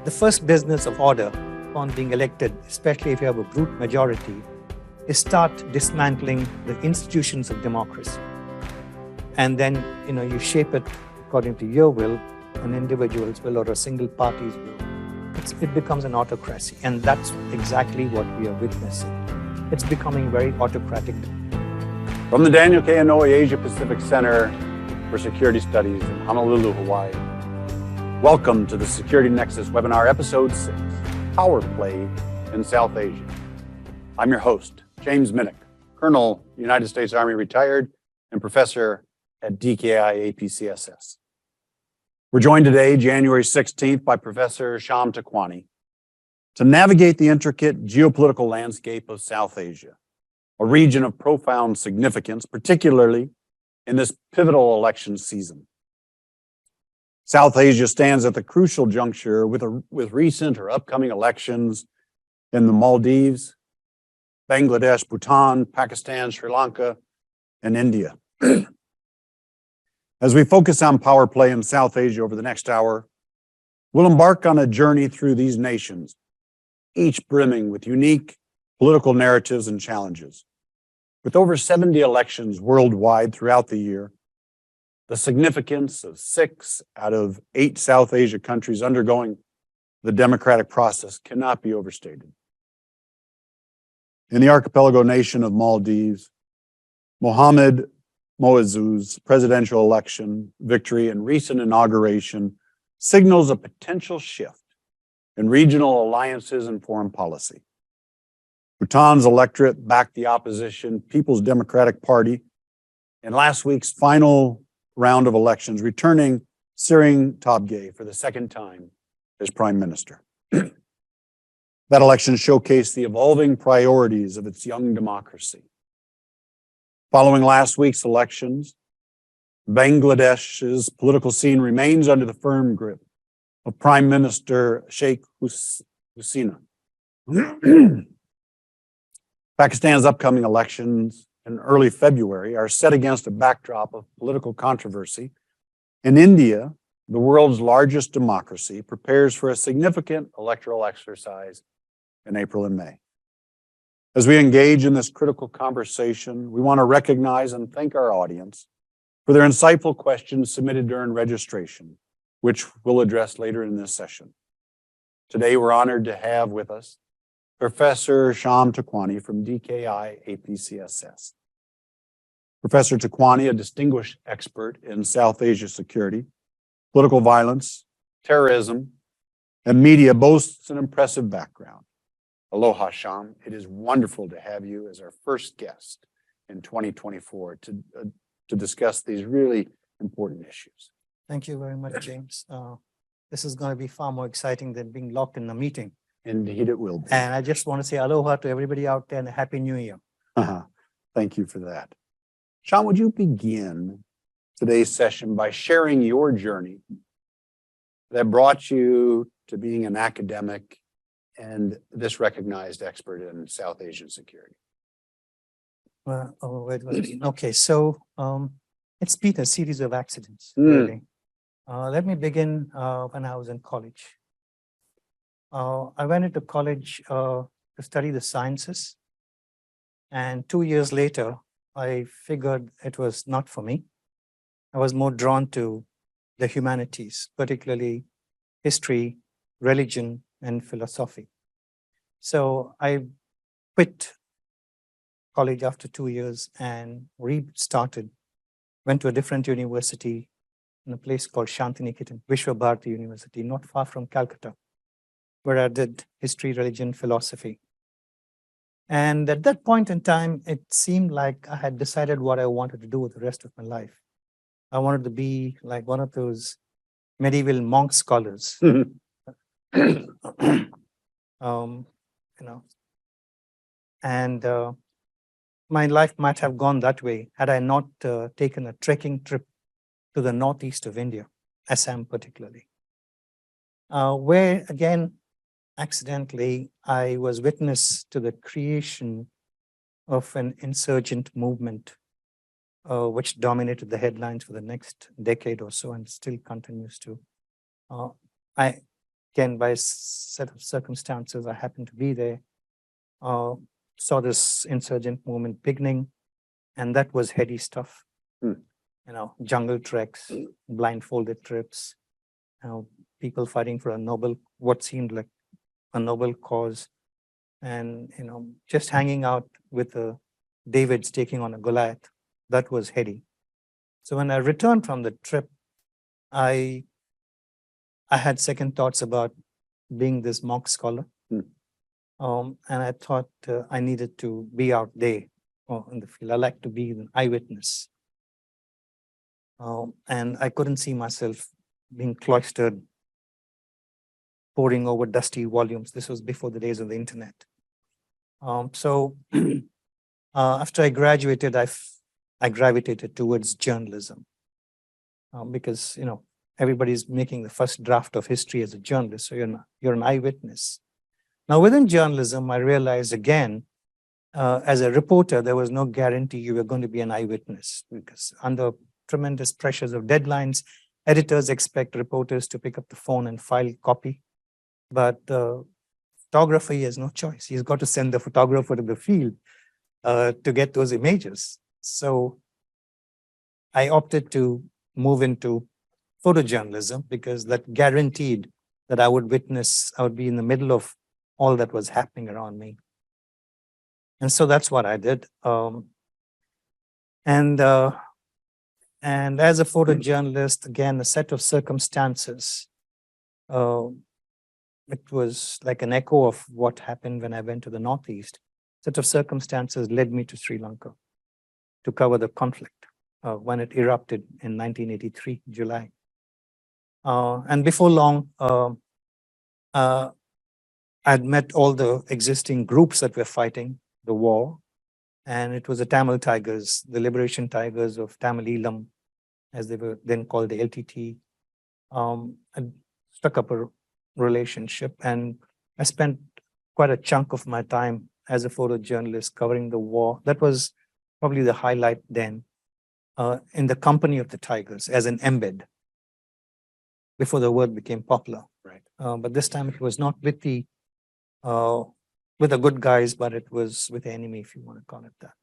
The first business of order upon being elected, especially if you have a brute majority, is start dismantling the institutions of democracy. And then, you shape it according to your will, an individual's will, or a single party's will. It becomes an autocracy. And that's exactly what we are witnessing. It's becoming very autocratic. From the Daniel K. Inouye Asia Pacific Center for Security Studies in Honolulu, Hawaii, welcome to the Security Nexus webinar, episode 6, Power Play in South Asia. I'm your host, James Minnich, Colonel, United States Army retired, and professor at DKI APCSS. We're joined today, January 16th, by Professor Shyam Tekwani to navigate the intricate geopolitical landscape of South Asia, a region of profound significance, particularly in this pivotal election season. South Asia stands at the crucial juncture with recent or upcoming elections in the Maldives, Bangladesh, Bhutan, Pakistan, Sri Lanka, and India. As we focus on power play in South Asia over the next hour, we'll embark on a journey through these nations, each brimming with unique political narratives and challenges. With over 70 elections worldwide throughout the year, the significance of 6 out of 8 South Asia countries undergoing the democratic process cannot be overstated. In the archipelago nation of Maldives, Mohamed Moazzou's presidential election victory and recent inauguration signals a potential shift in regional alliances and foreign policy. Bhutan's electorate backed the opposition People's Democratic Party in last week's final round of elections, returning Tshering Tobgay for the second time as prime minister. That election showcased the evolving priorities of its young democracy. Following last week's elections, Bangladesh's political scene remains under the firm grip of Prime Minister Sheikh Hasina. Pakistan's upcoming elections in early February are set against a backdrop of political controversy. In India, the world's largest democracy, prepares for a significant electoral exercise in April and May. As we engage in this critical conversation, we want to recognize and thank our audience for their insightful questions submitted during registration, which we'll address later in this session. Today, we're honored to have with us Professor Shyam Tekwani from DKI APCSS. Professor Tekwani, a distinguished expert in South Asia security, political violence, terrorism, and media, boasts an impressive background. Aloha, Shyam. It is wonderful to have you as our first guest in 2024 to discuss these really important issues. Thank you very much, James. This is going to be far more exciting than being locked in a meeting. Indeed, it will be. And I just want to say aloha to everybody out there and a happy new year. Thank you for that. Shyam, would you begin today's session by sharing your journey that brought you to being an academic and this recognized expert in South Asian security? Well, okay, so it's been a series of accidents, really. Let me begin when I was in college. I went into college to study the sciences, and 2 years later, I figured it was not for me. I was more drawn to the humanities, particularly history, religion, and philosophy. So I quit college after 2 years and restarted, went to a different university in a place called Shantiniketan, Vishwabharati University, not far from Calcutta, where I did history, religion, philosophy. And at that point in time, it seemed like I had decided what I wanted to do with the rest of my life. I wanted to be like one of those medieval monk scholars. And my life might have gone that way had I not taken a trekking trip to the northeast of India, Assam particularly, where again, accidentally, I was witness to the creation of an insurgent movement which dominated the headlines for the next decade or so and still continues to. I again, by a set of circumstances, I happened to be there, saw this insurgent movement beginning, and that was heady stuff. Jungle treks, blindfolded trips, people fighting for what seemed like a noble cause, and just hanging out with the Davids taking on a Goliath. That was heady. So when I returned from the trip, I had second thoughts about being this mock scholar. And I thought I needed to be out there in the field. I like to be an eyewitness. And I couldn't see myself being cloistered, poring over dusty volumes. This was before the days of the internet. So after I graduated, I gravitated towards journalism because, everybody's making the first draft of history as a journalist. So you're an eyewitness. Now, within journalism, I realized again, as a reporter, there was no guarantee you were going to be an eyewitness because under tremendous pressures of deadlines, editors expect reporters to pick up the phone and file copy. But photographer, he has no choice. He's got to send the photographer to the field to get those images. So I opted to move into photojournalism because that guaranteed that I would be in the middle of all that was happening around me. And so that's what I did. And as a photojournalist, again, a set of circumstances, it was like an echo of what happened when I went to the Northeast. Set of circumstances led me to Sri Lanka to cover the conflict when it erupted in 1983, July. And before long, I'd met all the existing groups that were fighting the war. And it was the Tamil Tigers, the Liberation Tigers of Tamil Eelam, as they were then called the LTT. I struck up a relationship, and I spent quite a chunk of my time as a photojournalist covering the war. That was probably the highlight then, in the company of the Tigers as an embed, before the word became popular. Right. But this time it was not with the good guys, but it was with the enemy, if you want to call it that.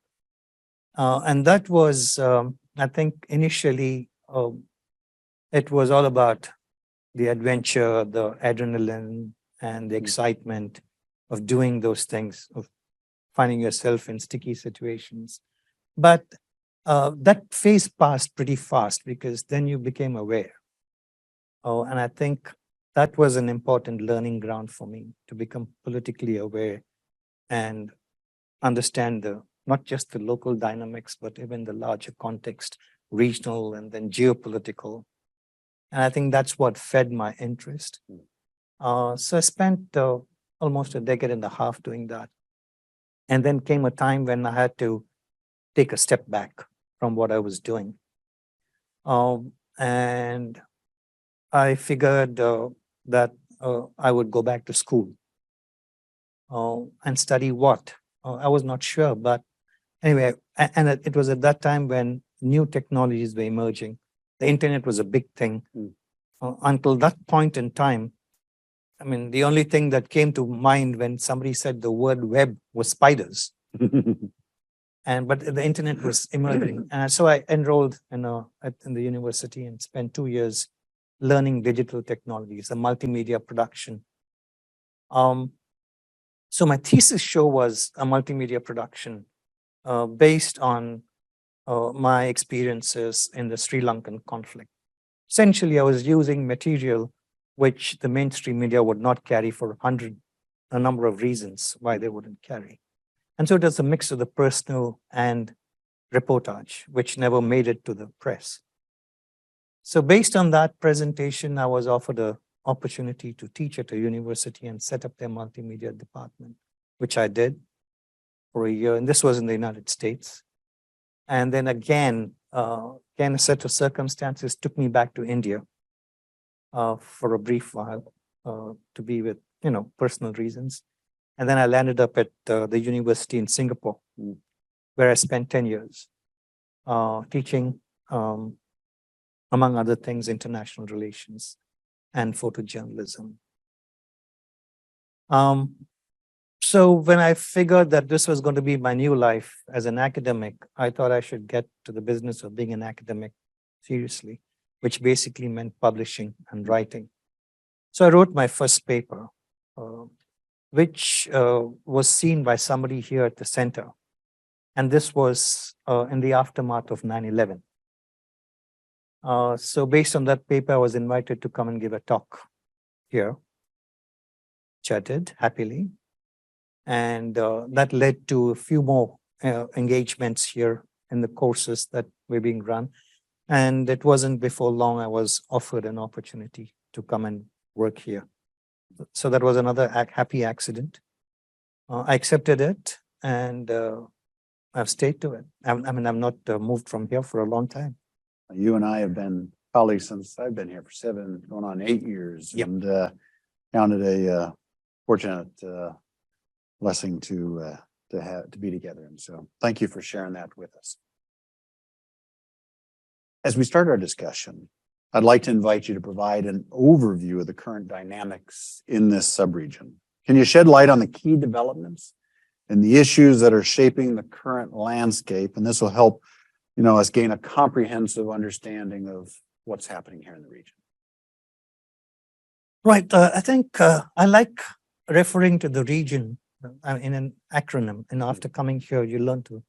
And that was, I think, initially, it was all about the adventure, the adrenaline, and the excitement of doing those things, of finding yourself in sticky situations. But that phase passed pretty fast because then you became aware. And I think that was an important learning ground for me, to become politically aware and understand not just the local dynamics, but even the larger context, regional and then geopolitical. And I think that's what fed my interest. So I spent almost a decade and a half doing that. And then came a time when I had to take a step back from what I was doing. And I figured that I would go back to school and study what? I was not sure, but anyway, and it was at that time when new technologies were emerging. The internet was a big thing. Until that point in time, I mean, the only thing that came to mind when somebody said the word web was spiders. But the internet was emerging. And so I enrolled in the university and spent 2 years learning digital technologies, the multimedia production. So my thesis show was a multimedia production based on my experiences in the Sri Lankan conflict. Essentially, I was using material which the mainstream media would not carry for a number of reasons why they wouldn't carry. And so it was a mix of the personal and reportage, which never made it to the press. So based on that presentation, I was offered an opportunity to teach at a university and set up their multimedia department, which I did for a year. And this was in the United States. And then again, a set of circumstances took me back to India for a brief while to be with, personal reasons. And then I landed up at the university in Singapore, where I spent 10 years teaching, among other things, international relations and photojournalism. So when I figured that this was going to be my new life as an academic, I thought I should get to the business of being an academic seriously, which basically meant publishing and writing. So I wrote my first paper, which was seen by somebody here at the center. And this was in the aftermath of 9/11. So based on that paper, I was invited to come and give a talk here, which I did happily. And that led to a few more engagements here in the courses that were being run. And it wasn't before long I was offered an opportunity to come and work here. So that was another happy accident. I accepted it, and I've stayed to it. I mean, I've not moved from here for a long time. You and I have been colleagues since I've been here for 7, going on 8 years. Yep. And counted a fortunate blessing to be together. And so thank you for sharing that with us. As we start our discussion, I'd like to invite you to provide an overview of the current dynamics in this subregion. Can you shed light on the key developments and the issues that are shaping the current landscape? And this will help, us gain a comprehensive understanding of what's happening here in the region. Right. I think I like referring to the region in an acronym. And after coming here, you learn to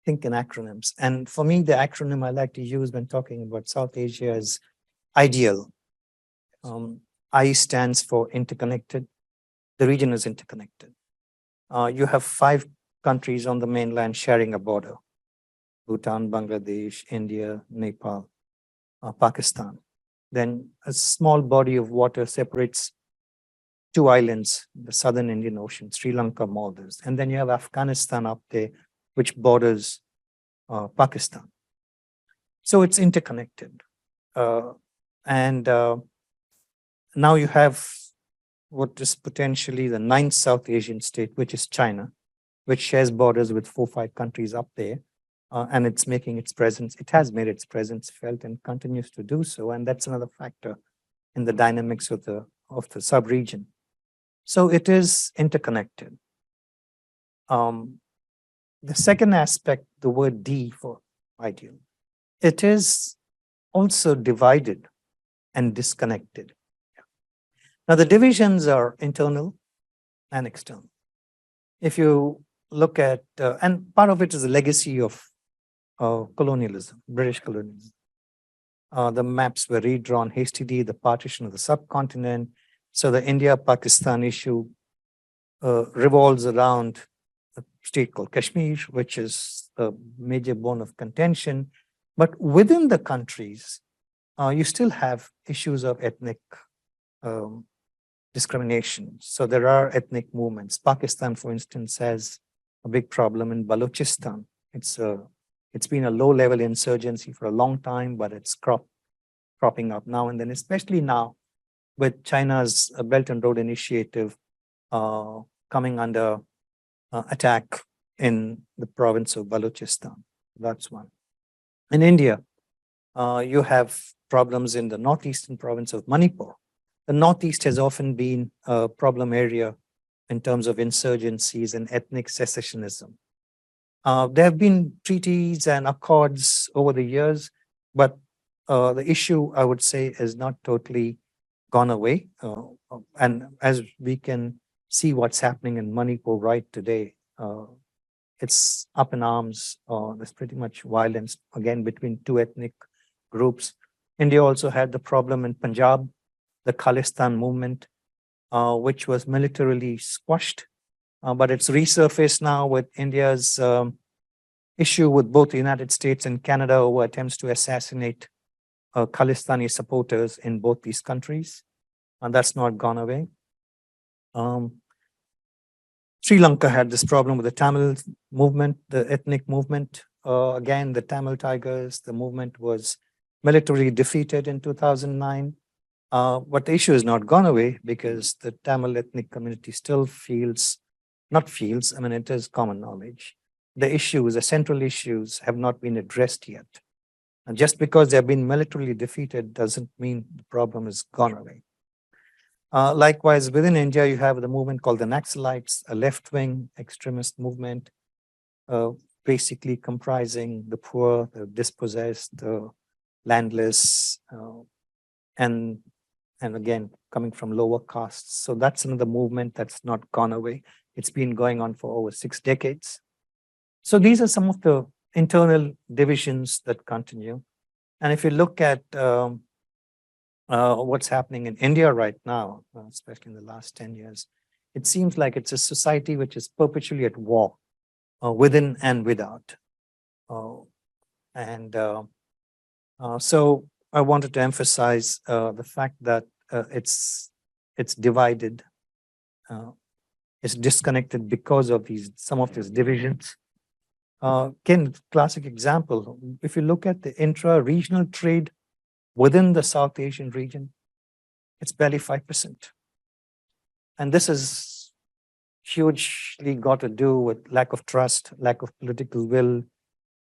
think in acronyms. And for me, the acronym I like to use when talking about South Asia is IDEAL. I stands for interconnected. The region is interconnected. You have 5 countries on the mainland sharing a border: Bhutan, Bangladesh, India, Nepal, Pakistan. Then a small body of water separates 2 islands, the southern Indian Ocean, Sri Lanka, Maldives. And then you have Afghanistan up there, which borders Pakistan. So it's interconnected. And now you have what is potentially the 9th South Asian state, which is China, which shares borders with 4 or 5 countries up there. And it's making its presence, it has made its presence felt and continues to do so. And that's another factor in the dynamics of the sub-region. So it is interconnected. The second aspect, the word D for ideal, it is also divided and disconnected. Now the divisions are internal and external. If you look at, and part of it is a legacy of colonialism, British colonialism. The maps were redrawn hastily, the partition of the subcontinent. So the India-Pakistan issue revolves around a state called Kashmir, which is a major bone of contention. But within the countries, you still have issues of ethnic discrimination. So there are ethnic movements. Pakistan, for instance, has a big problem in Balochistan. It's been a low-level insurgency for a long time, but it's cropping up now and then, especially now with China's Belt and Road Initiative coming under attack in the province of Balochistan. That's one. In India, you have problems in the northeastern province of Manipur. The northeast has often been a problem area in terms of insurgencies and ethnic secessionism. There have been treaties and accords over the years, but the issue, I would say, is not totally gone away. And as we can see what's happening in Manipur right today, it's up in arms. There's pretty much violence, again, between 2 ethnic groups. India also had the problem in Punjab, the Khalistan movement, which was militarily squashed, but it's resurfaced now with India's issue with both the United States and Canada over attempts to assassinate Khalistani supporters in both these countries, and that's not gone away. Sri Lanka had this problem with the Tamil movement, the ethnic movement. Again, the Tamil Tigers, the movement was militarily defeated in 2009. But the issue has not gone away because the Tamil ethnic community still I mean, it is common knowledge. The issues, the central issues have not been addressed yet. And just because they have been militarily defeated doesn't mean the problem has gone away. Likewise, within India, you have the movement called the Naxalites, a left-wing extremist movement, basically comprising the poor, the dispossessed, the landless, and again, coming from lower castes. So that's another movement that's not gone away. It's been going on for over 6 decades. So these are some of the internal divisions that continue. And if you look at what's happening in India right now, especially in the last 10 years, it seems like it's a society which is perpetually at war, within and without. So I wanted to emphasize the fact that it's divided, it's disconnected because of some of these divisions. Classic example, if you look at the intra-regional trade within the South Asian region, it's barely 5%. And this is hugely got to do with lack of trust, lack of political will,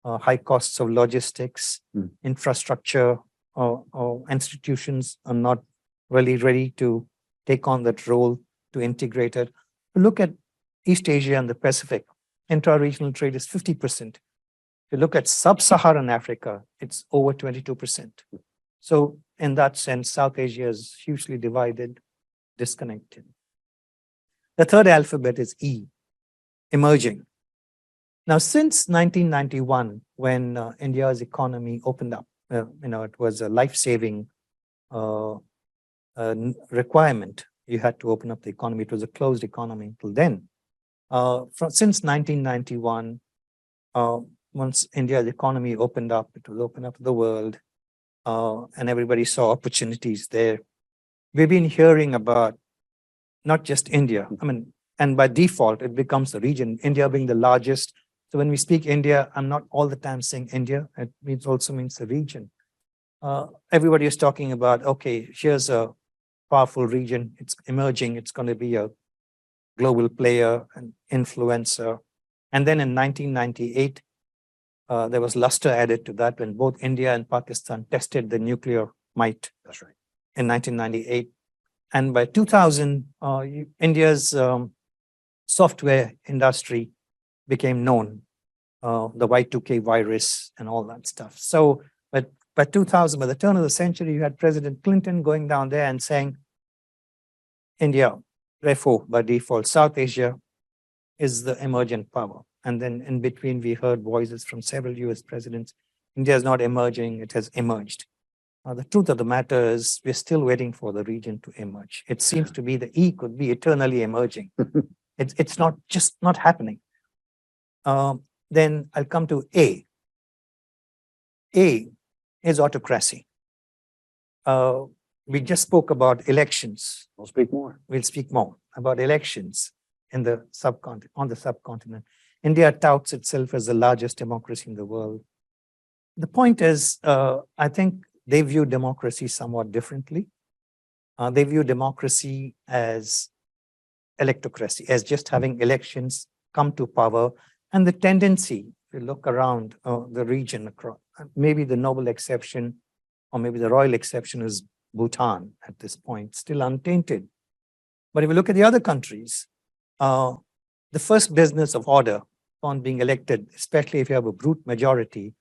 high costs of logistics, infrastructure, or institutions are not really ready to take on that role to integrate it. Look at East Asia and the Pacific. Intra-regional trade is 50%. If you look at sub-Saharan Africa, it's over 22%. So in that sense, South Asia is hugely divided, disconnected. The third alphabet is E, emerging. Now, since 1991, when India's economy opened up, it was a life-saving requirement. You had to open up the economy. It was a closed economy until then. Since 1991, once India's economy opened up, it was open up to the world, and everybody saw opportunities there. We've been hearing about not just India, and by default, it becomes the region, India being the largest. So when we speak India, I'm not all the time saying India, it also means the region. Everybody is talking about, okay, here's a powerful region, it's emerging, it's going to be a global player and influencer. And then in 1998, there was luster added to that when both India and Pakistan tested the nuclear might. That's right. In 1998. And by 2000, India's software industry became known, the Y2K virus and all that stuff. So, but by 2000, by the turn of the century, you had President Clinton going down there and saying, India, therefore, by default, South Asia is the emergent power. And then in between, we heard voices from several US presidents. India is not emerging, it has emerged. The truth of the matter is we're still waiting for the region to emerge. It seems to be the E could be eternally emerging. It's not just not happening. Then I'll come to A. A is autocracy. We just spoke about elections. We'll speak more. We'll speak more about elections in the on the subcontinent. India touts itself as the largest democracy in the world. The point is, I think they view democracy somewhat differently. They view democracy as electocracy, as just having elections come to power. And the tendency, if you look around the region, across, maybe the noble exception, or maybe the royal exception is Bhutan at this point, still untainted. But if you look at the other countries, the first business of order upon being elected, especially if you have a brute majority,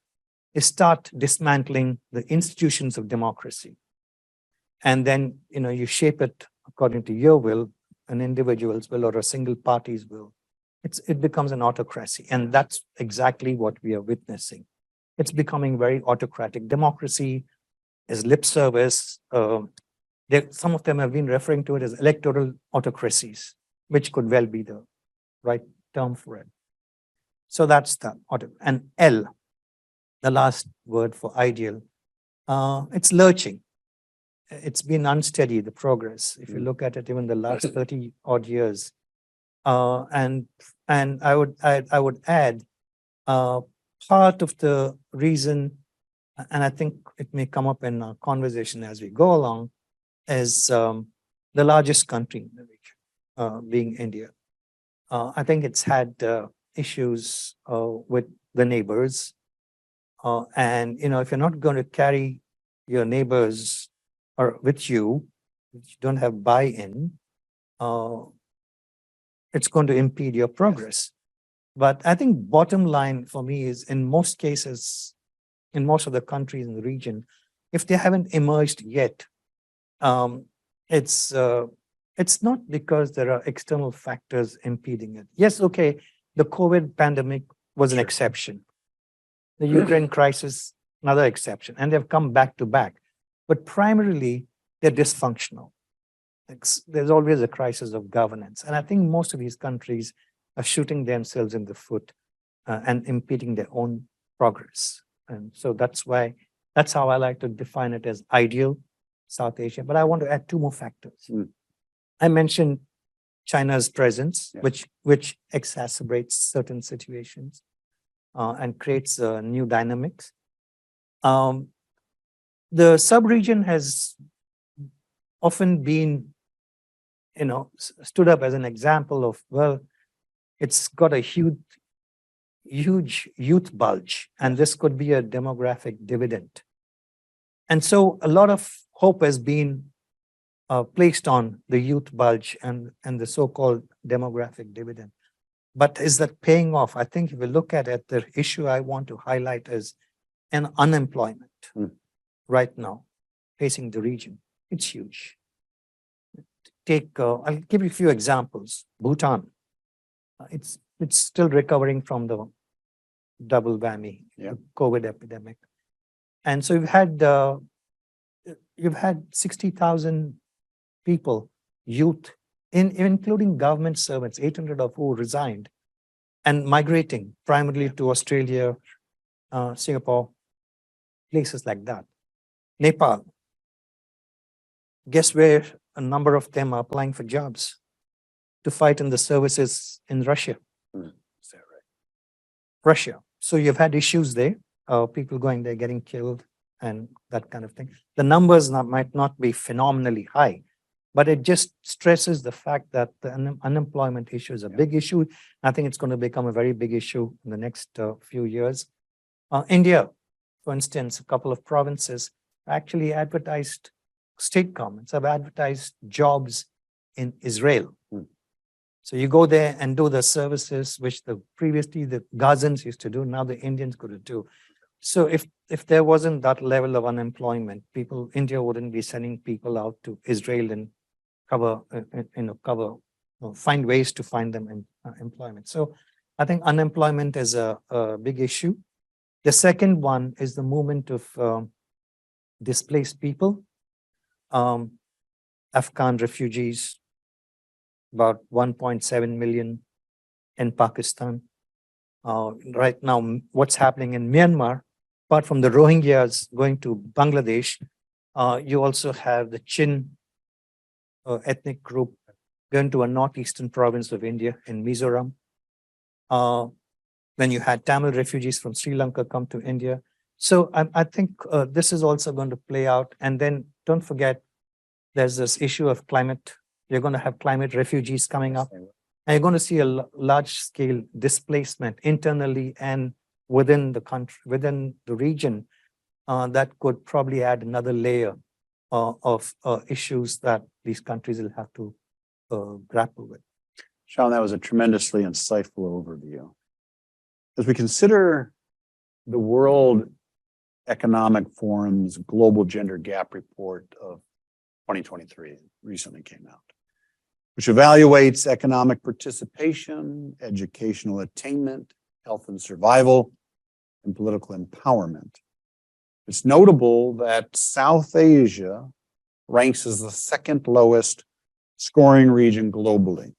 is start dismantling the institutions of democracy. And then, you shape it according to your will, an individual's will, or a single party's will. It becomes an autocracy. And that's exactly what we are witnessing. It's becoming very autocratic. Democracy is lip service. Some of them have been referring to it as electoral autocracies, which could well be the right term for it. So that's the auto. And L, the last word for ideal, it's lurching. It's been unsteady, the progress. If you look at it, even the last 30 odd years. And I would add part of the reason, and I think it may come up in our conversation as we go along, is the largest country in the region, being India. I think it's had issues with the neighbors. And if you're not going to carry your neighbors or with you, which don't have buy-in, it's going to impede your progress. But I think bottom line for me is in most cases, in most of the countries in the region, if they haven't emerged yet, it's not because there are external factors impeding it. Yes, okay, the COVID pandemic was an exception. The Ukraine crisis, another exception, and they've come back to back. But primarily, they're dysfunctional. There's always a crisis of governance. And I think most of these countries are shooting themselves in the foot and impeding their own progress. And so that's how I like to define it as ideal South Asia. But I want to add two more factors. I mentioned China's presence, which exacerbates certain situations and creates new dynamics. The sub-region has often been, stood up as an example of, well, it's got a huge youth bulge, and this could be a demographic dividend. And so a lot of hope has been placed on the youth bulge and the so-called demographic dividend. But is that paying off? I think if we look at it, the issue I want to highlight is an unemployment right now facing the region. It's huge. I'll give you a few examples. Bhutan, it's still recovering from the double whammy, the COVID epidemic. And so you've had 60,000 people, youth, including government servants, 800 of who resigned and migrating primarily to Australia, Singapore, places like that. Nepal, guess where a number of them are applying for jobs to fight in the services in Russia. Is that right? Russia. So you've had issues there, people going there, getting killed and that kind of thing. The numbers might not be phenomenally high, but it just stresses the fact that the unemployment issue is a big issue. I think it's going to become a very big issue in the next few years. India, for instance, a couple of provinces actually advertised, state governments have advertised jobs in Israel. So you go there and do the services which previously the Gazans used to do, now the Indians could do. So if there wasn't that level of unemployment, India wouldn't be sending people out to Israel and find ways to find them employment. So I think unemployment is a big issue. The second one is the movement of displaced people, Afghan refugees, about 1.7 million in Pakistan. Right now, what's happening in Myanmar, apart from the Rohingyas going to Bangladesh, you also have the Chin ethnic group going to a northeastern province of India in Mizoram. Then you had Tamil refugees from Sri Lanka come to India. So I think this is also going to play out. And then don't forget, there's this issue of climate. You're going to have climate refugees coming up. And you're going to see a large-scale displacement internally and within the country, within the region, that could probably add another layer of issues that these countries will have to grapple with. Shyam, that was a tremendously insightful overview. As we consider the World Economic Forum's Global Gender Gap Report of 2023, recently came out, which evaluates economic participation, educational attainment, health and survival, and political empowerment. It's notable that South Asia ranks as the second lowest scoring region globally,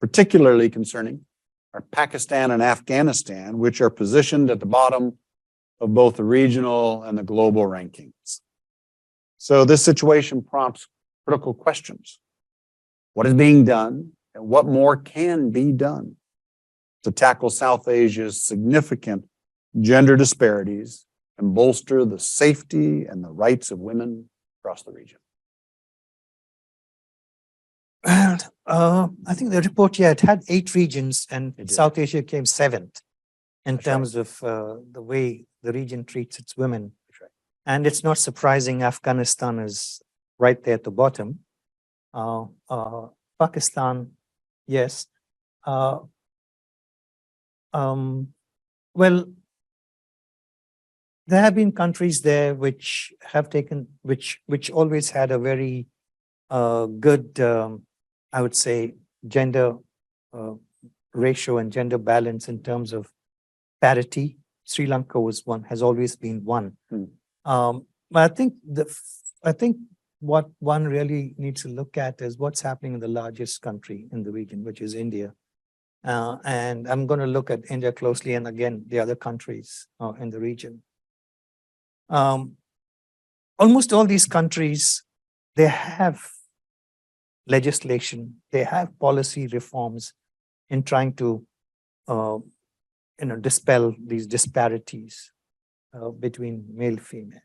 particularly concerning are Pakistan and Afghanistan, which are positioned at the bottom of both the regional and the global rankings. So this situation prompts critical questions. What is being done and what more can be done to tackle South Asia's significant gender disparities and bolster the safety and the rights of women across the region? And I think the report, it had 8 regions and South Asia came 7th in terms of the way the region treats its women. And it's not surprising Afghanistan is right there at the bottom. Pakistan, yes. Uh, well, there have been countries there which have taken, which always had a very good, I would say, gender uh, ratio and gender balance in terms of parity. Sri Lanka was one, has always been one. But I think what one really needs to look at is what's happening in the largest country in the region, which is India. And I'm going to look at India closely, and again, the other countries in the region. Almost all these countries, they have legislation, they have policy reforms in trying to dispel these disparities between male female.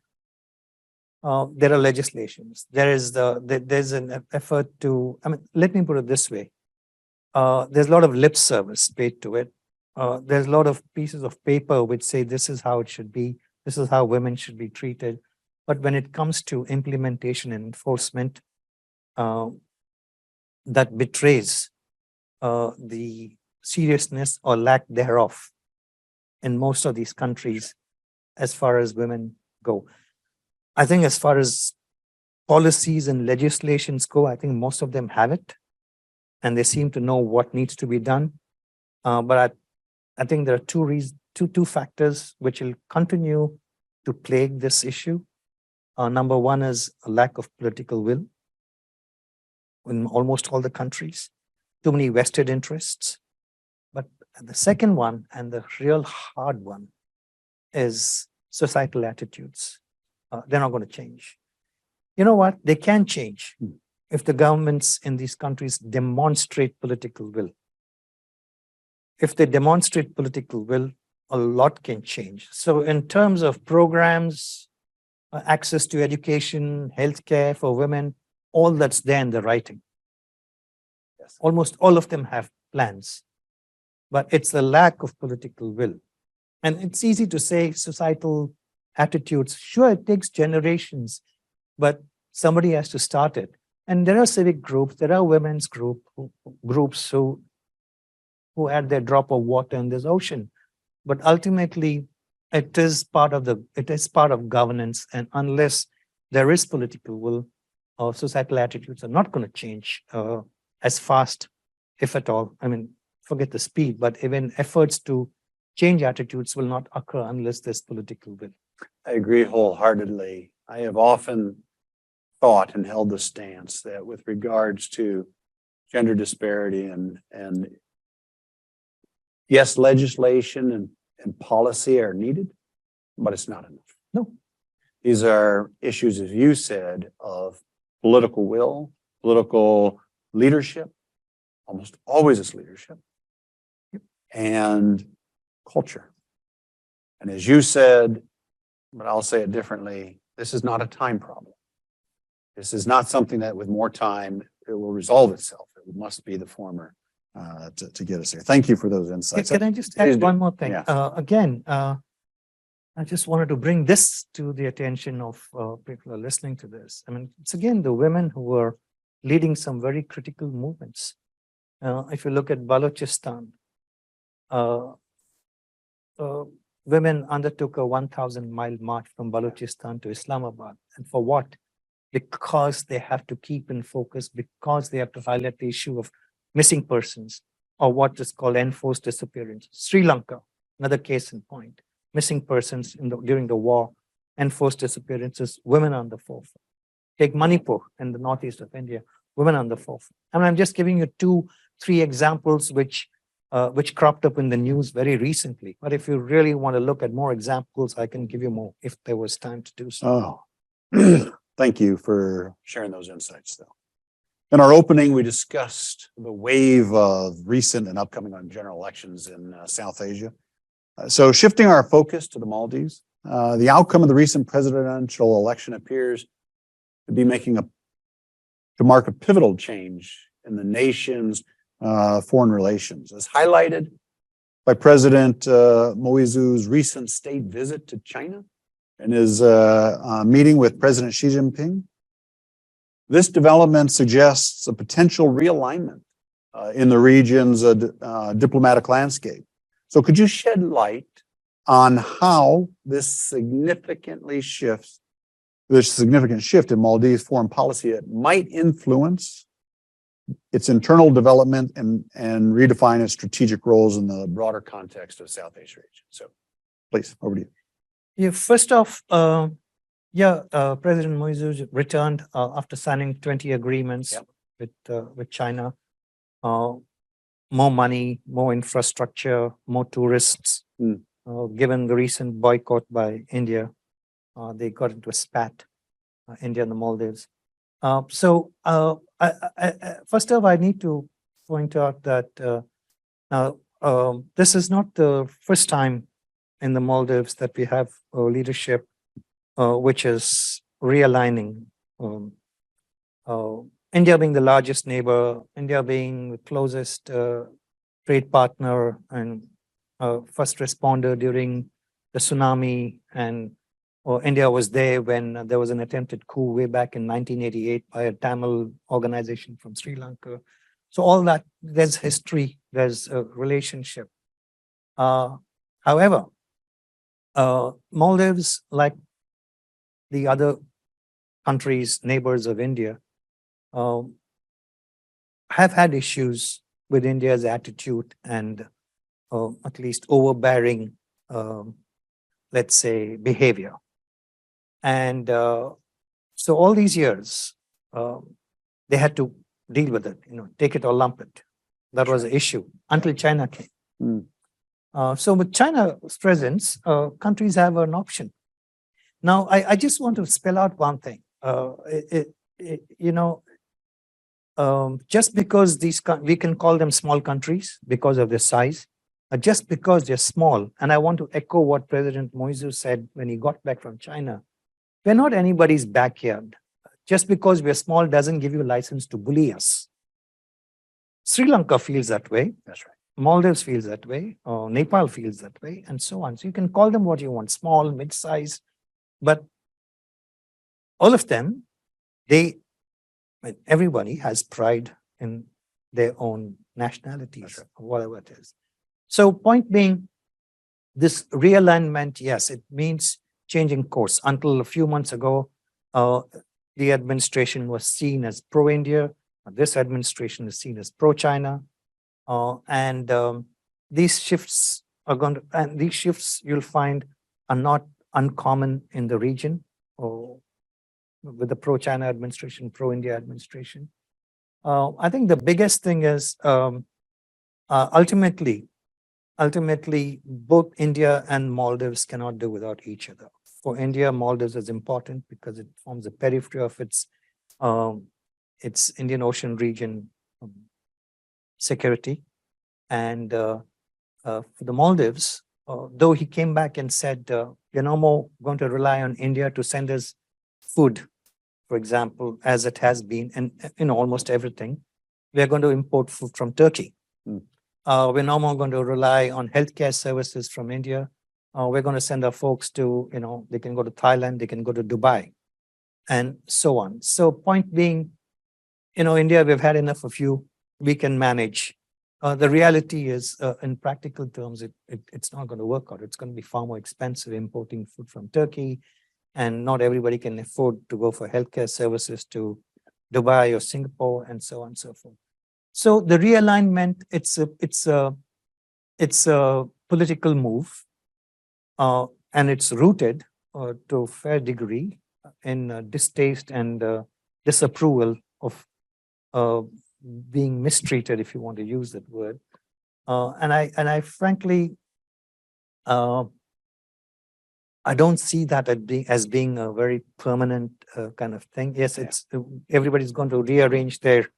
There are legislations. There's an effort to, I mean, let me put it this way. There's a lot of lip service paid to it. There's a lot of pieces of paper which say this is how it should be, this is how women should be treated. But when it comes to implementation and enforcement, that betrays the seriousness or lack thereof in most of these countries as far as women go. I think as far as policies and legislations go, I think most of them have it, and they seem to know what needs to be done. But I think there are two factors which will continue to plague this issue. Number one is a lack of political will in almost all the countries, too many vested interests. But the second one, and the real hard one, is societal attitudes. They're not going to change. You know what? They can change if the governments in these countries demonstrate political will. If they demonstrate political will, a lot can change. So in terms of programs, access to education, healthcare for women, all that's there in the writing. Yes. Almost all of them have plans, but it's the lack of political will. And it's easy to say societal attitudes. Sure, it takes generations, but somebody has to start it. And there are civic groups, there are women's groups who add their drop of water in this ocean. But ultimately, it is part of governance. And unless there is political will, societal attitudes are not going to change as fast, if at all. I mean, forget the speed, but even efforts to change attitudes will not occur unless there's political will. I agree wholeheartedly. I have often thought and held the stance that with regards to gender disparity and yes, legislation and policy are needed, but it's not enough. No. These are issues, as you said, of political will, political leadership, almost always it's leadership, and culture. And as you said, but I'll say it differently, this is not a time problem. This is not something that with more time, it will resolve itself. It must be the former to get us there. Thank you for those insights. Can I just add one more thing? Yeah. Again, I just wanted to bring this to the attention of people who are listening to this. I mean, it's again the women who are leading some very critical movements. If you look at Balochistan, women undertook a 1,000-mile march from Balochistan to Islamabad. And for what? Because they have to keep in focus, because they have to highlight the issue of missing persons, or what is called enforced disappearance. Sri Lanka, another case in point. Missing persons during the war, enforced disappearances, women on the forefront. Take Manipur in the northeast of India, women on the forefront. And I'm just giving you 2-3 examples which cropped up in the news very recently. But if you really want to look at more examples, I can give you more if there was time to do so. Oh, thank you for sharing those insights, though. In our opening, we discussed the wave of recent and upcoming general elections in South Asia. So shifting our focus to the Maldives, the outcome of the recent presidential election appears to be to mark a pivotal change in the nation's foreign relations, as highlighted by President Moizu's recent state visit to China and his meeting with President Xi Jinping. This development suggests a potential realignment in the region's diplomatic landscape. So could you shed light on how this significant shift in Maldives foreign policy it might influence its internal development and redefine its strategic roles in the broader context of South Asia region? So please, over to you. Yeah, first off, President Moizu returned after signing 20 agreements with China. More money, more infrastructure, more tourists. Given the recent boycott by India, they got into a spat, India and the Maldives. First off, I need to point out that now this is not the first time in the Maldives that we have leadership which is realigning. India being the largest neighbor, India being the closest trade partner and first responder during the tsunami, and India was there when there was an attempted coup way back in 1988 by a Tamil organization from Sri Lanka. So all that, there's history, there's a relationship. However, Maldives, like the other countries, neighbors of India, have had issues with India's attitude and at least overbearing, let's say, behavior. And so all these years, they had to deal with it, take it or lump it. That was the issue until China came. So with China's presence, countries have an option. Now, I just want to spell out one thing. Just because we can call them small countries because of their size, just because they're small, and I want to echo what President Moizu said when he got back from China, we're not anybody's backyard. Just because we're small doesn't give you a license to bully us. Sri Lanka feels that way. That's right. Maldives feels that way. Nepal feels that way, and so on. So you can call them what you want, small, mid-size, but all of them, everybody has pride in their own nationalities, right, whatever it is. So point being, this realignment, yes, it means changing course. Until a few months ago, the administration was seen as pro-India. This administration is seen as pro-China. These shifts you'll find are not uncommon in the region, or with the pro-China administration, pro-India administration. I think the biggest thing is ultimately, both India and Maldives cannot do without each other. For India, Maldives is important because it forms a periphery of its Indian Ocean region security. And for the Maldives, though he came back and said, we're no more going to rely on India to send us food, for example, as it has been, and almost everything, we're going to import food from Turkey. We're no more going to rely on healthcare services from India. We're going to send our folks to, they can go to Thailand, they can go to Dubai, and so on. So point being, India, we've had enough of you, we can manage. The reality is, in practical terms, it's not going to work out. It's going to be far more expensive importing food from Turkey, and not everybody can afford to go for healthcare services to Dubai or Singapore, and so on and so forth. So the realignment, it's a political move, and it's rooted to a fair degree in distaste and disapproval of being mistreated, if you want to use that word. And I frankly, I don't see that as being a very permanent kind of thing. Yes, everybody's going to rearrange their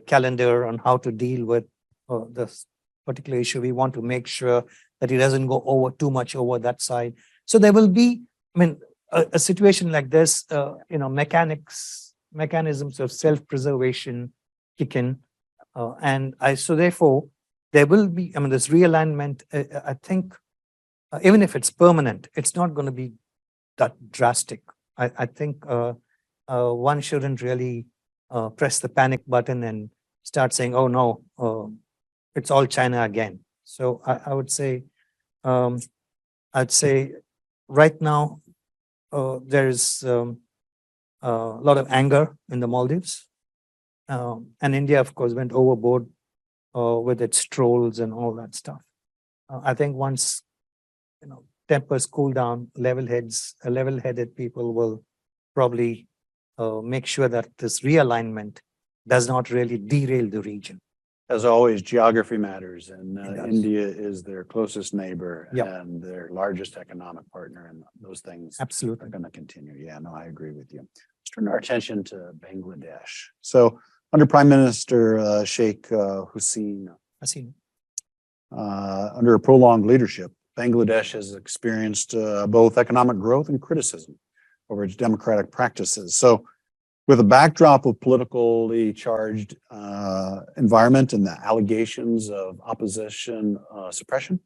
calendar on how to deal with this particular issue. We want to make sure that it doesn't go too much over that side. So there will be, a situation like this, mechanisms of self-preservation kick in, so therefore there will be, this realignment. I think even if it's permanent, it's not going to be that drastic. I think one shouldn't really press the panic button and start saying, "Oh no, it's all China again." So I would say, I'd say, right now there is a lot of anger in the Maldives, and India, of course, went overboard with its trolls and all that stuff. I think once tempers cool down, level-headed people will probably make sure that this realignment does not really derail the region. As always, geography matters, and It does. India is their closest neighbor Yep. and their largest economic partner, and those things are Absolutely. going to continue. Yeah, no, I agree with you. Let's turn our attention to Bangladesh. So, under Prime Minister Sheikh Hussein, I see. under a prolonged leadership, Bangladesh has experienced both economic growth and criticism over its democratic practices. So, with a backdrop of politically charged environment and the allegations of opposition suppression,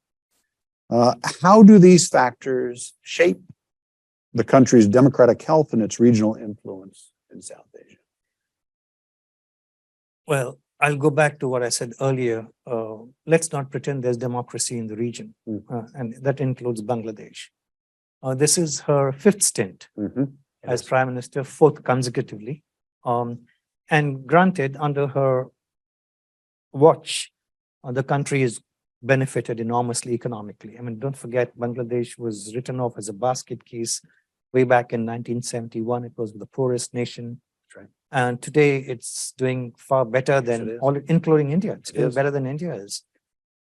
how do these factors shape the country's democratic health and its regional influence in South Asia? Well, I'll go back to what I said earlier. Let's not pretend there's democracy in the region, and that includes Bangladesh. This is her fifth stint as prime minister, fourth consecutively. And granted, under her watch, the country has benefited enormously economically. I mean, don't forget, Bangladesh was written off as a basket case way back in 1971. It was the poorest nation. That's right. And today it's doing far better than all, including India. It's doing better than India is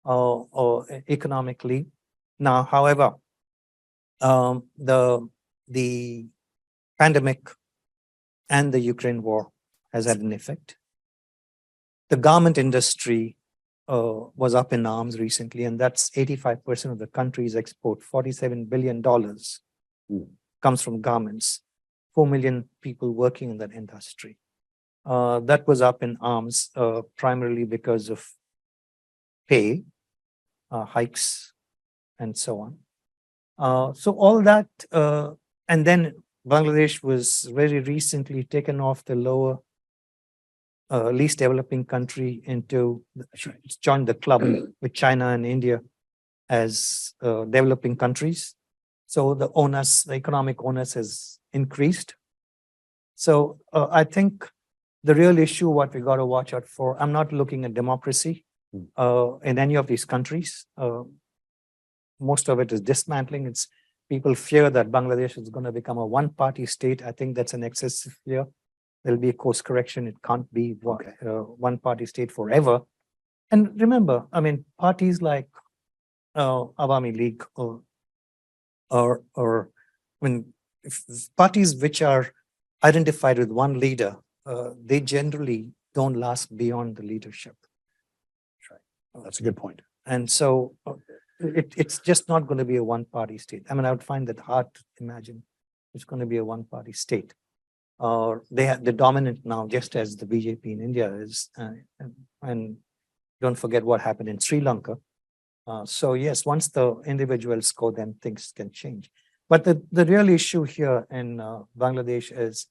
economically. Now, however, the pandemic and the Ukraine war has had an effect. The garment industry was up in arms recently, and that's 85% of the country's export. $47 billion comes from garments. 4 million people working in that industry. That was up in arms primarily because of pay hikes and so on. So all that, and then Bangladesh was very recently taken off the lower least developing country into joined the club with China and India as developing countries. So the onus, the economic onus has increased. So I think the real issue, what we got to watch out for, I'm not looking at democracy in any of these countries. Most of it is dismantling. It's people fear that Bangladesh is going to become a one-party state. I think that's an excessive fear. There'll be a course correction. It can't be one-party state forever. And remember, I mean, parties like Awami League or when parties which are identified with one leader, they generally don't last beyond the leadership. That's right. That's a good point. And so it's just not going to be a one-party state. I mean, I would find that hard to imagine it's going to be a one-party state. They're dominant now, just as the BJP in India is. And don't forget what happened in Sri Lanka. So yes, once the individuals go, then things can change. But the real issue here in Bangladesh is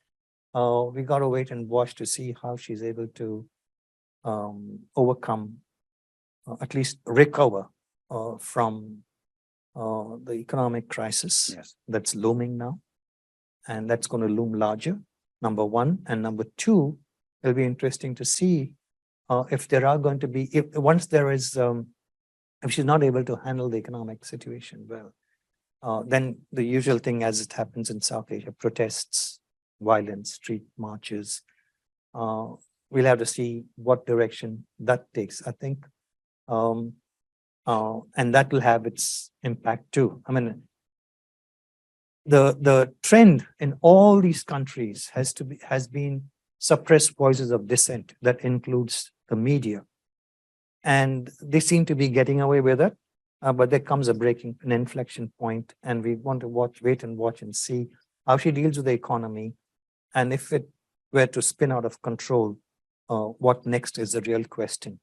we got to wait and watch to see how she's able to overcome, at least recover from the economic crisis that's looming now. And that's going to loom larger, number one. And number two, it'll be interesting to see if there are going to be, once there is, if she's not able to handle the economic situation well, then the usual thing as it happens in South Asia, protests, violence, street marches, we'll have to see what direction that takes, I think. And that will have its impact too. I mean, the trend in all these countries has been suppressed voices of dissent. That includes the media, and they seem to be getting away with it. But there comes an inflection point, and we want to wait and watch and see how she deals with the economy, and if it were to spin out of control, what next is the real question.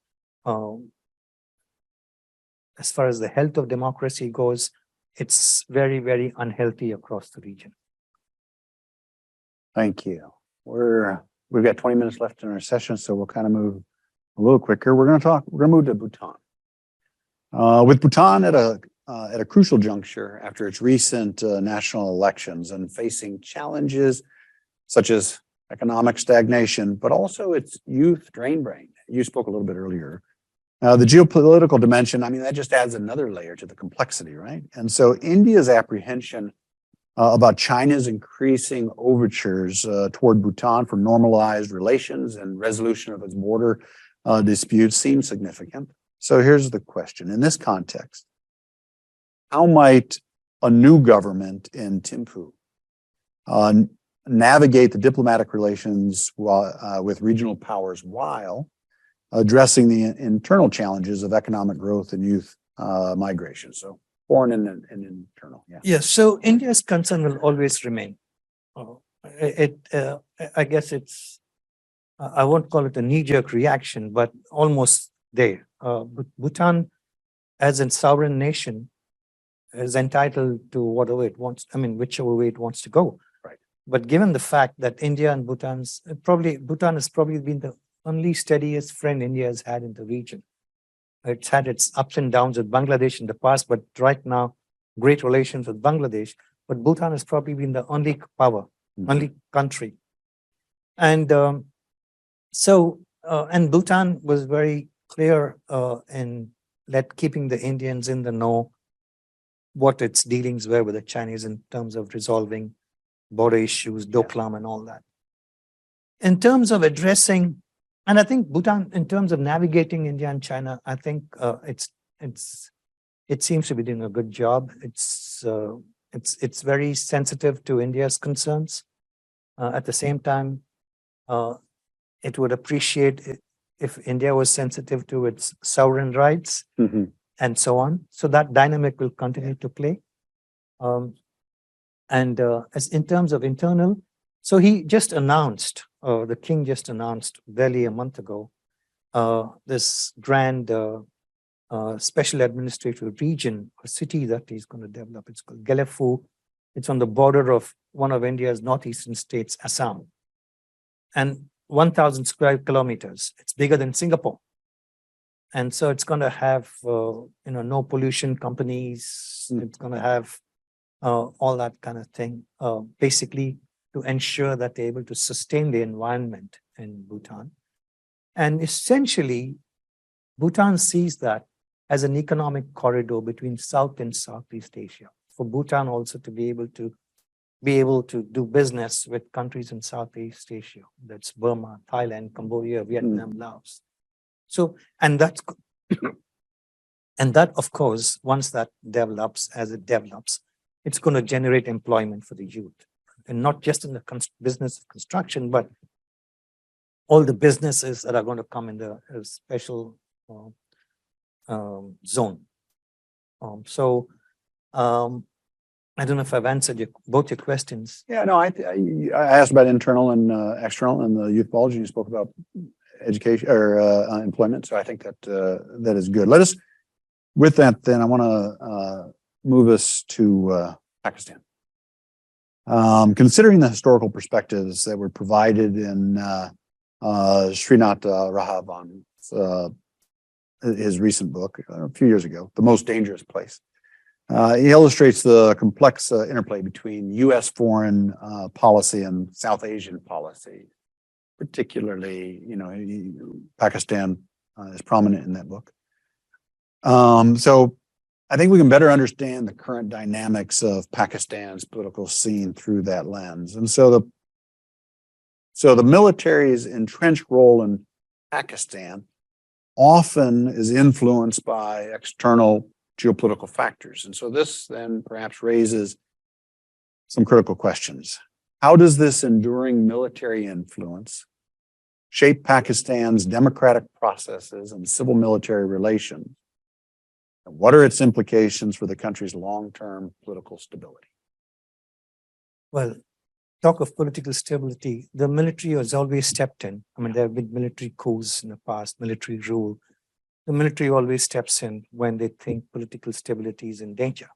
As far as the health of democracy goes, it's very, very unhealthy across the region. Thank you. We've got 20 minutes left in our session, so we'll kind of move a little quicker. We're going to move to Bhutan. With Bhutan at a crucial juncture after its recent national elections and facing challenges such as economic stagnation, but also its youth drain brain. You spoke a little bit earlier. The geopolitical dimension, I mean, that just adds another layer to the complexity, right? And so India's apprehension about China's increasing overtures toward Bhutan for normalized relations and resolution of its border disputes seems significant. So here's the question. In this context, how might a new government in Thimphu navigate the diplomatic relations with regional powers while addressing the internal challenges of economic growth and youth migration? So foreign and internal. Yeah. Yes. So India's concern will always remain. I guess it's, I won't call it a knee-jerk reaction, but almost there. Bhutan, as a sovereign nation, is entitled to whatever it wants. I mean, whichever way it wants to go. Right. But given the fact that India and Bhutan has probably been the only steadiest friend India has had in the region. It's had its ups and downs with Bangladesh in the past, but right now, great relations with Bangladesh. But Bhutan has probably been the only power, only country. And and Bhutan was very clear in keeping the Indians in the know what its dealings were with the Chinese in terms of resolving border issues, Doklam and all that. In terms of addressing, and I think Bhutan, in terms of navigating India and China, I think it seems to be doing a good job. It's very sensitive to India's concerns. At the same time, it would appreciate it if India was sensitive to its sovereign rights and so on. So that dynamic will continue to play. As in terms of internal, so he just announced, the king just announced barely a month ago, this grand special administrative region, a city that he's going to develop. It's called Gelefu. It's on the border of one of India's northeastern states, Assam. And 1,000 square kilometers. It's bigger than Singapore. And so it's going to have, no pollution companies. It's going to have all that kind of thing, basically to ensure that they're able to sustain the environment in Bhutan. And essentially, Bhutan sees that as an economic corridor between South and Southeast Asia. For Bhutan also to be able to do business with countries in Southeast Asia. That's Burma, Thailand, Cambodia, Vietnam, Laos. So, and that, of course, once that develops, as it develops, it's going to generate employment for the youth. And not just in the business of construction, but all the businesses that are going to come in the special zone. I don't know if I've answered both your questions. Yeah, no, I asked about internal and external, and the youth bulge, and you spoke about education or employment. So I think that that is good. With that, then I want to move us to Pakistan. Considering the historical perspectives that were provided in Srinath Rahavan's his recent book a few years ago, The Most Dangerous Place. He illustrates the complex interplay between U.S. foreign policy and South Asian policy, particularly, Pakistan is prominent in that book. So I think we can better understand the current dynamics of Pakistan's political scene through that lens. And so the military's entrenched role in Pakistan often is influenced by external geopolitical factors. And so this then perhaps raises some critical questions. How does this enduring military influence shape Pakistan's democratic processes and civil military relations? And what are its implications for the country's long-term political stability? Well, talk of political stability, the military has always stepped in. I mean, there have been military coups in the past, military rule. The military always steps in when they think political stability is in danger.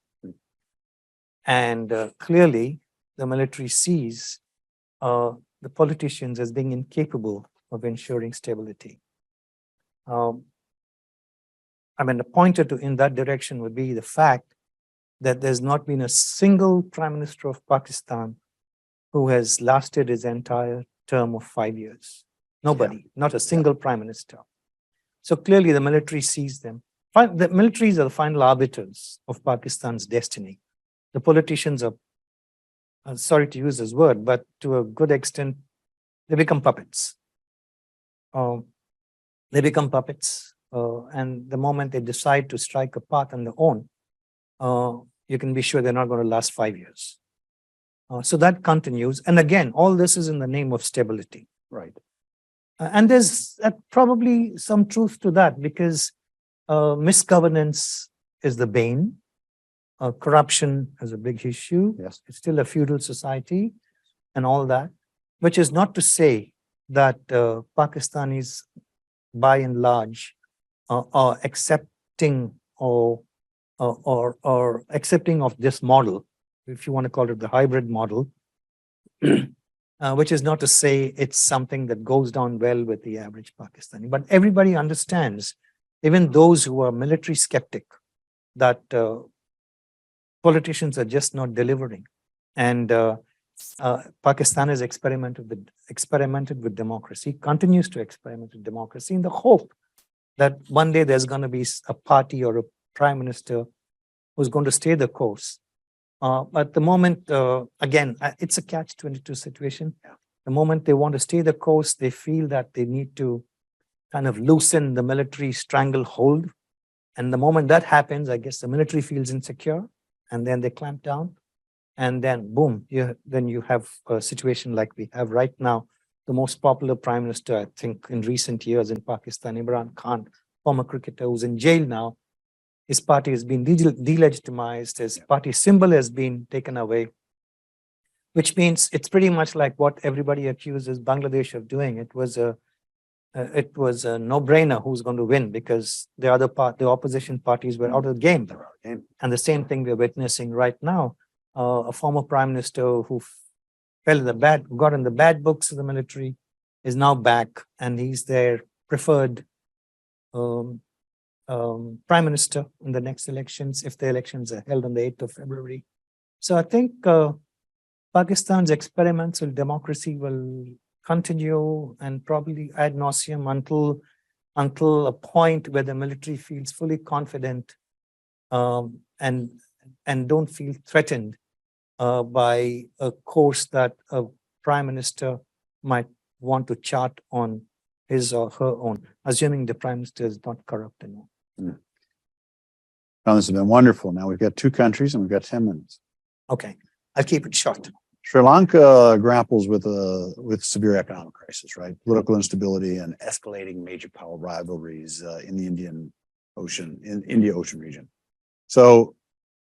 And clearly, the military sees the politicians as being incapable of ensuring stability. I mean, the pointer to in that direction would be the fact that there's not been a single prime minister of Pakistan who has lasted his entire term of 5 years. Nobody, not a single prime minister. So clearly the military sees them. The militaries are the final arbiters of Pakistan's destiny. The politicians are, I'm sorry to use this word, but to a good extent, they become puppets. They become puppets. And the moment they decide to strike a path on their own, you can be sure they're not going to last 5 years. So that continues. And again, all this is in the name of stability. Right. And there's probably some truth to that because misgovernance is the bane. Corruption is a big issue. Yes. It's still a feudal society and all that, which is not to say that Pakistanis, by and large, are accepting or accepting of this model, if you want to call it the hybrid model, which is not to say it's something that goes down well with the average Pakistani. But everybody understands, even those who are military skeptic, that politicians are just not delivering. And Pakistan has experimented with democracy, continues to experiment with democracy in the hope that one day there's going to be a party or a prime minister who's going to stay the course. But the moment, again, it's a catch-22 situation. Yeah. The moment they want to stay the course, they feel that they need to kind of loosen the military stranglehold. And the moment that happens, I guess the military feels insecure, and then they clamp down. And then, boom, then you have a situation like we have right now. The most popular prime minister, I think, in recent years in Pakistan, Imran Khan, former cricketer who's in jail now. His party has been delegitimized, his party symbol has been taken away, which means it's pretty much like what everybody accuses Bangladesh of doing. It was a no-brainer who's going to win because the opposition parties were out of the game. And the same thing we're witnessing right now. A former prime minister who got in the bad books of the military is now back, and he's their preferred prime minister in the next elections, if the elections are held on the 8th of February. So I think Pakistan's experiments with democracy will continue and probably ad nauseum until a point where the military feels fully confident and don't feel threatened by a course that a prime minister might want to chart on his or her own, assuming the prime minister is not corrupt enough. Mm. Well, this has been wonderful. Now we've got 2 countries and we've got 10 minutes. Okay, I'll keep it short. Sri Lanka grapples with severe economic crisis, right? Political instability and escalating major power rivalries in the Indian Ocean region. So,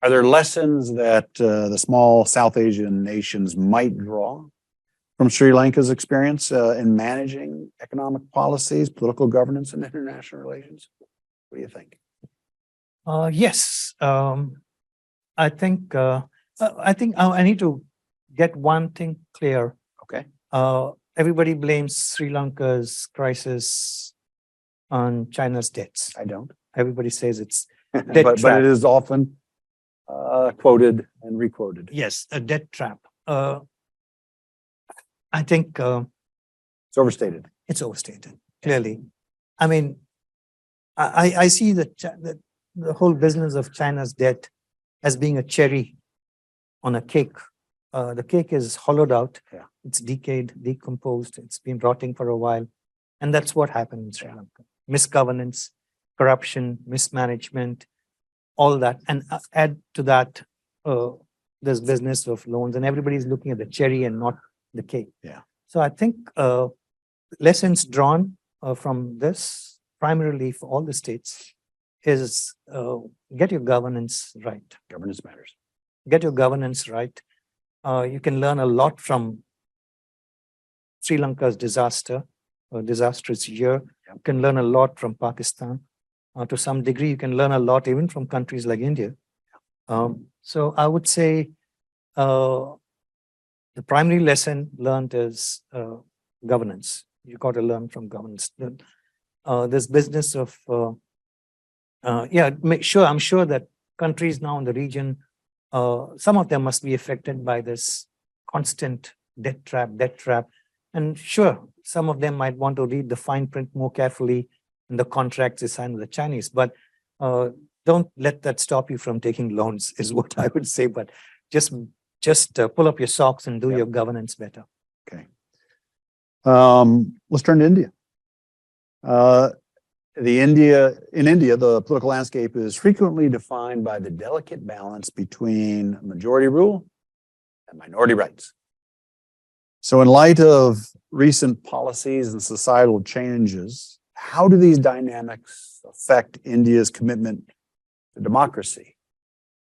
are there lessons that the small South Asian nations might draw from Sri Lanka's experience in managing economic policies, political governance, and international relations? What do you think? Yes, I think I need to get one thing clear. Okay. Everybody blames Sri Lanka's crisis on China's debts. I don't. Everybody says it's but it is often quoted and requoted. Yes, a debt trap. I think It's overstated. it's overstated, clearly. I mean, I see the whole business of China's debt as being a cherry on a cake. The cake is hollowed out. Yeah. It's decayed, decomposed. It's been rotting for a while. And that's what happened in Sri Lanka. Misgovernance, corruption, mismanagement, all that. And add to that, this business of loans, and everybody's looking at the cherry and not the cake. Yeah. So I think lessons drawn from this, primarily for all the states, is get your governance right. Governance matters. Get your governance right. You can learn a lot from Sri Lanka's disastrous year. Yeah. You can learn a lot from Pakistan. To some degree, you can learn a lot even from countries like India. So I would say the primary lesson learned is governance. You got to learn from governance. This business of, I'm sure that countries now in the region, some of them must be affected by this constant debt trap. And sure, some of them might want to read the fine print more carefully in the contracts they sign with the Chinese, but don't let that stop you from taking loans, is what I would say. But just pull up your socks and do your governance better. Okay. Let's turn to India. In India, the political landscape is frequently defined by the delicate balance between majority rule and minority rights. So in light of recent policies and societal changes, how do these dynamics affect India's commitment to democracy,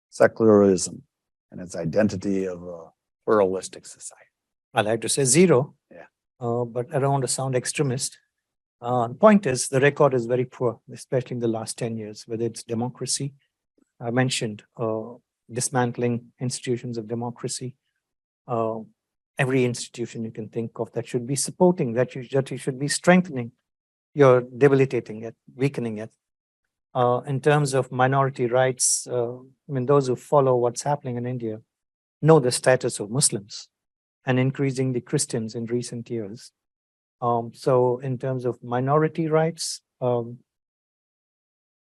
secularism, and its identity of a pluralistic society? I like to say zero, Yeah. But I don't want to sound extremist. The point is, the record is very poor, especially in the last 10 years, whether it's democracy. I mentioned dismantling institutions of democracy. Every institution you can think of that should be supporting, that you should be strengthening, you're debilitating it, weakening it. In terms of minority rights, those who follow what's happening in India know the status of Muslims and increasingly Christians in recent years. So in terms of minority rights,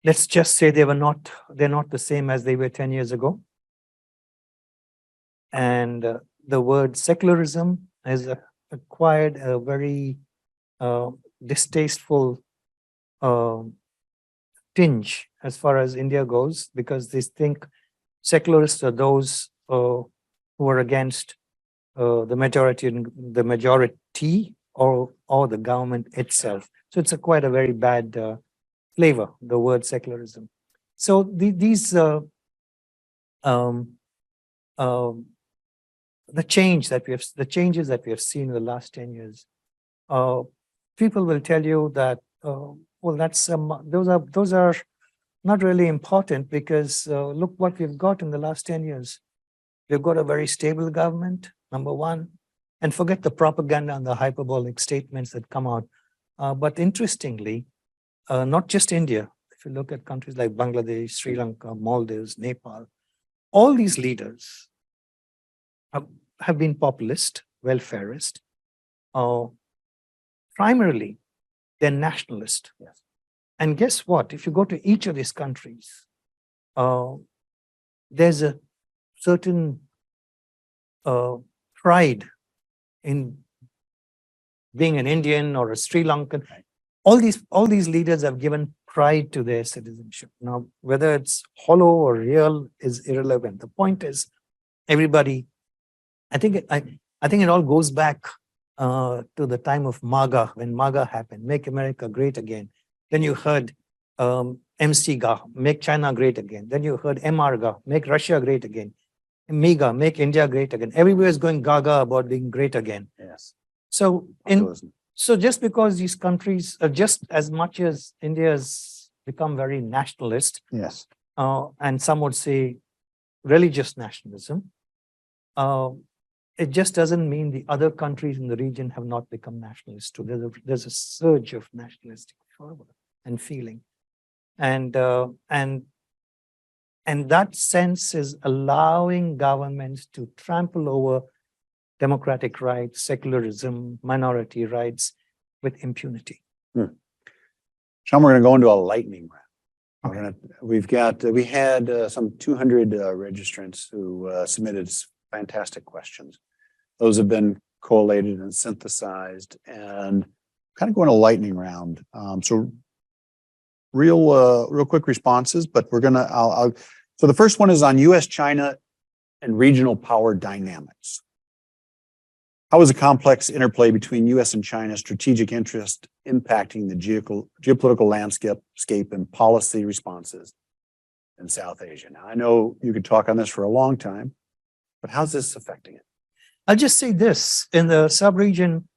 let's just say they're not the same as they were 10 years ago. And the word secularism has acquired a very distasteful tinge as far as India goes, because they think secularists are those who are against the majority or the government itself. So it's quite a very bad flavor, the word secularism. So the changes that we have seen in the last 10 years, people will tell you that those are not really important, because look what we've got in the last 10 years. We've got a very stable government, number one, and forget the propaganda and the hyperbolic statements that come out. But interestingly, not just India, if you look at countries like Bangladesh, Sri Lanka, Maldives, Nepal, all these leaders have been populist, welfarist. Primarily, they're nationalist. Yes. And guess what? If you go to each of these countries, there's a certain pride in being an Indian or a Sri Lankan. Right. All these leaders have given pride to their citizenship. Now, whether it's hollow or real is irrelevant. The point is, everybody, I think it all goes back to the time of MAGA, when MAGA happened, Make America Great Again. Then you heard MCGA, Make China Great Again. Then you heard MRGA, Make Russia Great Again. MEGA, Make India Great Again. Everywhere is going gaga about being great again. Yes. So just because these countries are, just as much as India has become very nationalist, yes, and some would say religious nationalism, it just doesn't mean the other countries in the region have not become nationalist too. There's a surge of nationalistic fervor and feeling, and that sense is allowing governments to trample over democratic rights, secularism, minority rights with impunity. Shyam, we're going to go into a lightning round. We had some 200 registrants who submitted fantastic questions. Those have been collated and synthesized, and kind of going to lightning round. So real quick responses, but we're gonna. So the first one is on U.S., China, and regional power dynamics. How is a complex interplay between U.S. and China's strategic interest impacting the geopolitical landscape and policy responses in South Asia? Now, I know you could talk on this for a long time, but how's this affecting it? I'll just say this, in the sub-region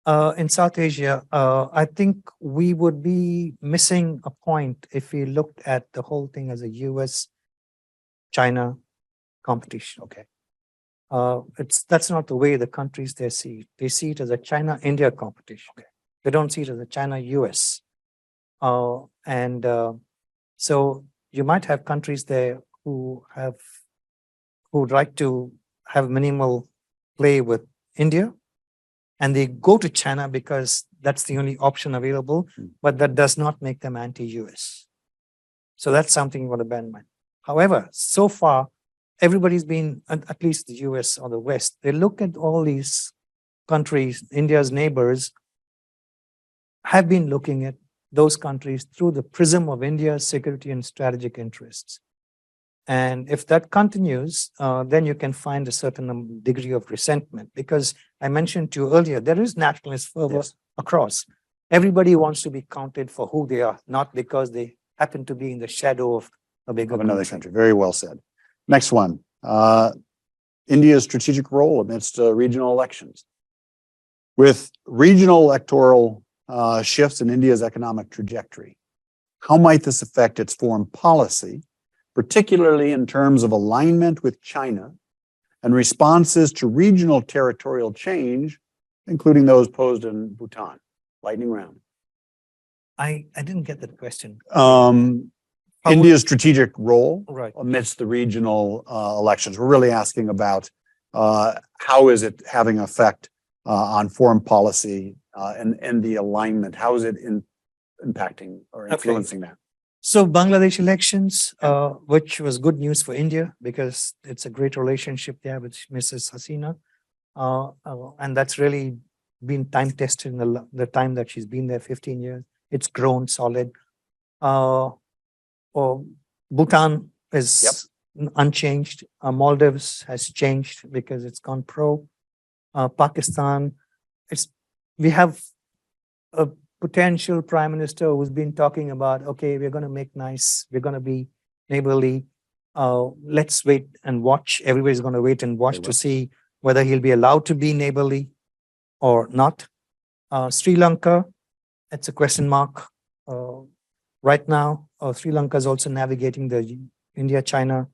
in South Asia, I think we would be missing a point if we looked at the whole thing as a US-China competition. Okay. That's not the way the countries they see it. They see it as a China-India competition. Okay. They don't see it as a China-US. So you might have countries there who'd like to have minimal play with India, and they go to China because that's the only option available, but that does not make them anti-US. So that's something you want to bear in mind. However, so far, everybody's been, at least the US or the West, they look at all these countries, India's neighbors, have been looking at those countries through the prism of India's security and strategic interests. And if that continues, then you can find a certain degree of resentment, because I mentioned to you earlier, there is nationalist fervor across. Everybody wants to be counted for who they are, not because they happen to be in the shadow of a bigger another country. Very well said. Next one, India's strategic role amidst regional elections. With regional electoral shifts in India's economic trajectory, how might this affect its foreign policy, particularly in terms of alignment with China and responses to regional territorial change, including those posed in Bhutan? Lightning round. I didn't get that question. India's strategic role Right. amidst the regional elections. We're really asking about how is it having effect on foreign policy and the alignment? How is it impacting or influencing that? So Bangladesh elections, which was good news for India because it's a great relationship there with Mrs. Hasina. And that's really been time tested in the time that she's been there, 15 years. It's grown solid. Bhutan is unchanged. Maldives has changed because it's gone pro. Pakistan, we have a potential prime minister who's been talking about, okay, we're going to make nice, we're going to be neighborly. Let's wait and watch. Everybody's going to wait and watch to see whether he'll be allowed to be neighborly or not. Sri Lanka, it's a question mark. Right now, Sri Lanka is also navigating the India-China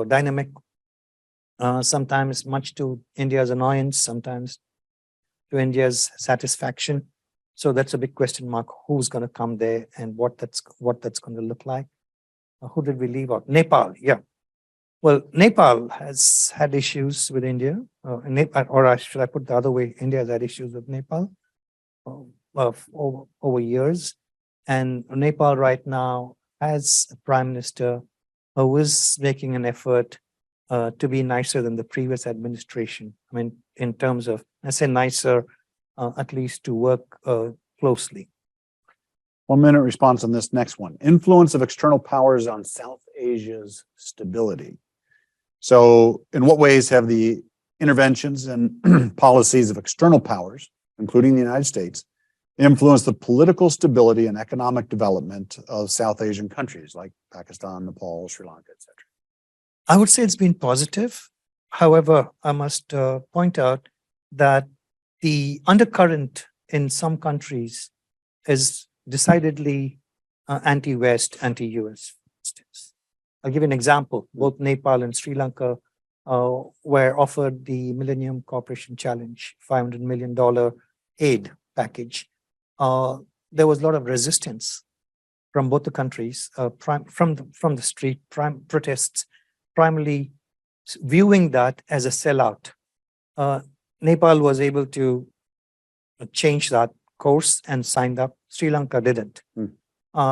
dynamic. Sometimes much to India's annoyance, sometimes to India's satisfaction. So that's a big question mark. Who's going to come there and what that's going to look like? Who did we leave out? Nepal, yeah. Well, Nepal has had issues with India, or should I put the other way? India has had issues with Nepal over years, and Nepal right now has a prime minister who is making an effort to be nicer than the previous administration. I mean, in terms of, I say nicer, at least to work closely. 1 minute response on this next one. Influence of external powers on South Asia's stability. So in what ways have the interventions and policies of external powers, including the United States, influenced the political stability and economic development of South Asian countries like Pakistan, Nepal, Sri Lanka, etc.? I would say it's been positive. However, I must point out that the undercurrent in some countries is decidedly anti-West, anti-US. I'll give you an example. Both Nepal and Sri Lanka were offered the Millennium Cooperation Challenge, $500 million aid package. There was a lot of resistance from both the countries, from the street, protests, primarily viewing that as a sellout. Nepal was able to change that course and signed up. Sri Lanka didn't.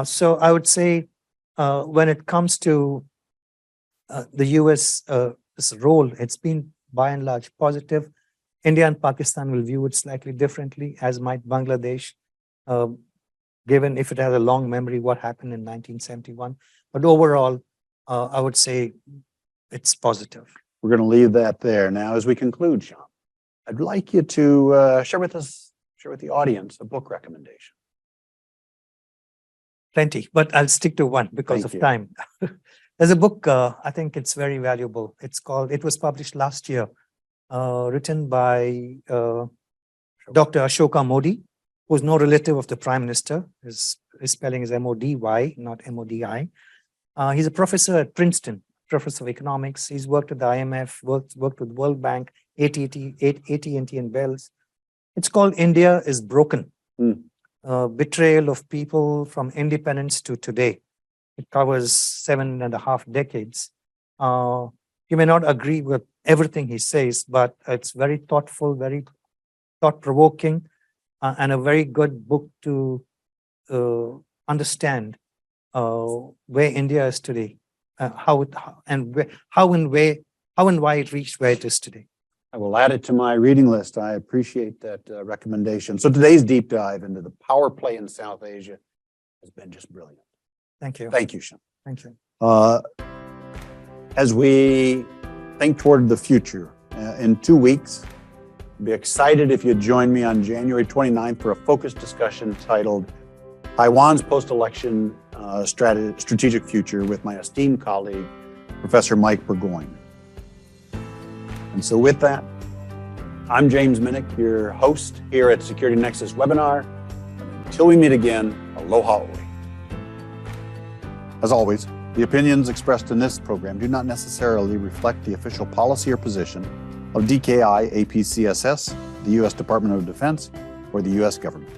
So I would say when it comes to the US role, it's been by and large positive. India and Pakistan will view it slightly differently, as might Bangladesh, given if it has a long memory what happened in 1971. But overall, I would say it's positive. We're going to leave that there. Now, as we conclude, Shyam, I'd like you to share with the audience a book recommendation. Plenty, but I'll stick to one because of time. There's a book, I think it's very valuable. It was published last year, written by Dr. Ashoka Mody, who's no relative of the Prime Minister. His spelling is M-O-D-Y, not M-O-D-I. He's a professor at Princeton. professor of economics. He's worked at the IMF, worked with World Bank, AT&T and Bells. It's called India is Broken. Betrayal of people from independence to today. It covers 7.5 decades. You may not agree with everything he says, but it's very thoughtful, very thought-provoking, and a very good book to understand where India is today, how and why it reached where it is today. I will add it to my reading list. I appreciate that recommendation. So today's deep dive into the power play in South Asia has been just brilliant. Thank you. Thank you, Shyam. Thank you. As we think toward the future, in 2 weeks, I'd be excited if you'd join me on January 29th for a focused discussion titled Taiwan's Post-Election Strategic Future with my esteemed colleague, Professor Mike Burgoyne. And so with that, I'm James Minnich, your host here at Security Nexus webinar. Until we meet again, aloha. As always, the opinions expressed in this program do not necessarily reflect the official policy or position of DKI APCSS, the U.S. Department of Defense, or the U.S. government.